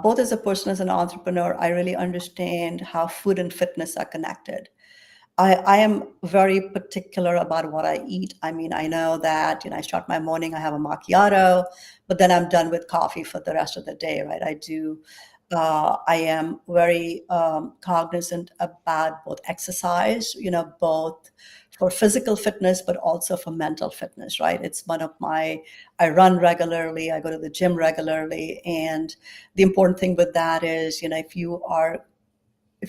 both as a person, as an entrepreneur, I really understand how food and fitness are connected. I am very particular about what I eat. I mean, I know that, I start my morning, I have a macchiato, but then I'm done with coffee for the rest of the day, right? I am very cognizant about both exercise, both for physical fitness, but also for mental fitness, right? It's one of I run regularly, I go to the gym regularly. And the important thing with that is, if you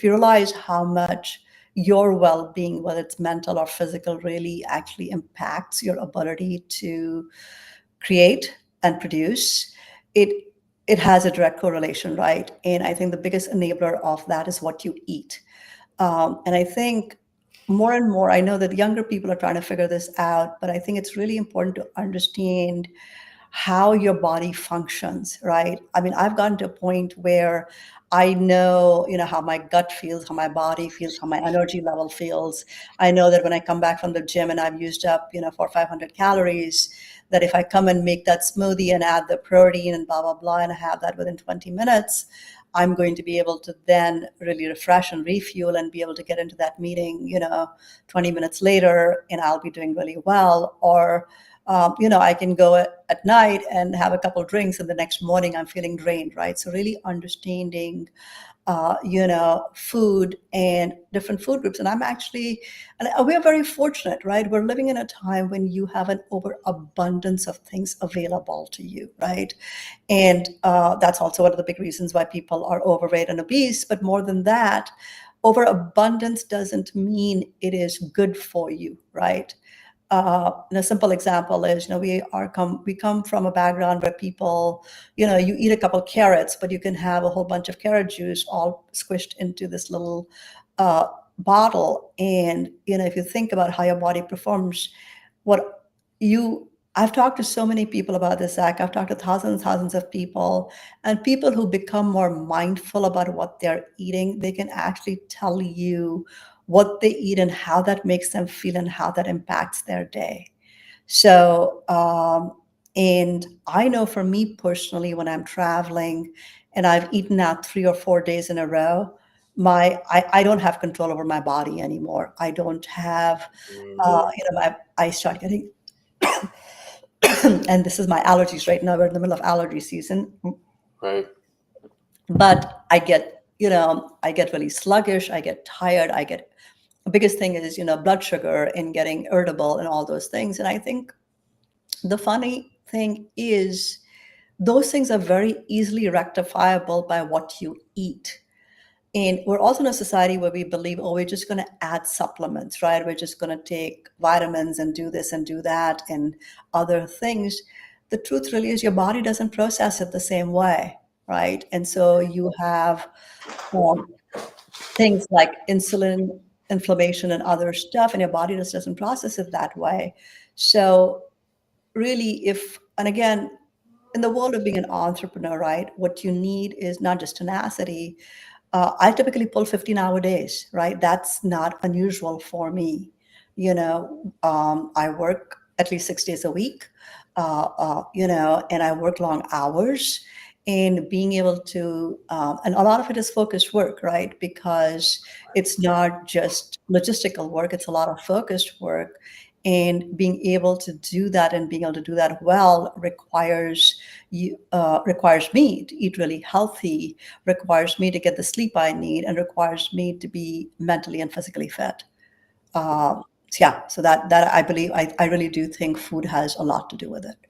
realize how much your well-being, whether it's mental or physical, really actually impacts your ability to create and produce, it it has a direct correlation, right? And I think the biggest enabler of that is what you eat. And I think more and more, I know that younger people are trying to figure this out, but I think it's really important to understand how your body functions, right? I mean, I've gotten to a point where I know, how my gut feels, how my body feels, how my energy level feels. I know that when I come back from the gym and I've used up, 400 or 500 calories, that if I come and make that smoothie and add the protein and blah, blah, blah, and I have that within 20 minutes, I'm going to be able to then really refresh and refuel and be able to get into that meeting, 20 minutes later, and I'll be doing really well. Or, I can go at night and have a couple of drinks, and the next morning I'm feeling drained, right? So really understanding, food and different food groups. And we're very fortunate, right? We're living in a time when you have an overabundance of things available to you, right? And that's also one of the big reasons why people are overweight and obese. But more than that, overabundance doesn't mean it is good for you, right? And a simple example is, we come from a background where people, you eat a couple carrots, but you can have a whole bunch of carrot juice all squished into this little uh, bottle. And, if you think about how your body performs, what you, I've talked to so many people about this, Zach. I've talked to thousands of people, and people who become more mindful about what they're eating, they can actually tell you what they eat and how that makes them feel and how that impacts their day. So, and I know for me personally, when I'm traveling and I've eaten out 3 or 4 days in a row, I don't have control over my body anymore. I don't have, I start getting, and this is my allergies right now. We're in the middle of allergy season, Right. but I get really sluggish. I get tired. The biggest thing is, blood sugar and getting irritable and all those things. And I think the funny thing is those things are very easily rectifiable by what you eat. And we're also in a society where we believe, oh, we're just going to add supplements, right? We're just going to take vitamins and do this and do that and other things. The truth really is your body doesn't process it the same way, right? And so you have um, things like insulin, inflammation, and other stuff, and your body just doesn't process it that way. So really, and again, in the world of being an entrepreneur, right, what you need is not just tenacity. I typically pull 15-hour days, right? That's not unusual for me. I work at least 6 days a week, and I work long hours. And being able to, and a lot of it is focused work, right? Because it's not just logistical work, it's a lot of focused work. And being able to do that and being able to do that well requires me to eat really healthy, requires me to get the sleep I need, and requires me to be mentally and physically fit. So yeah, so that I believe I really do think food has a lot to do with it.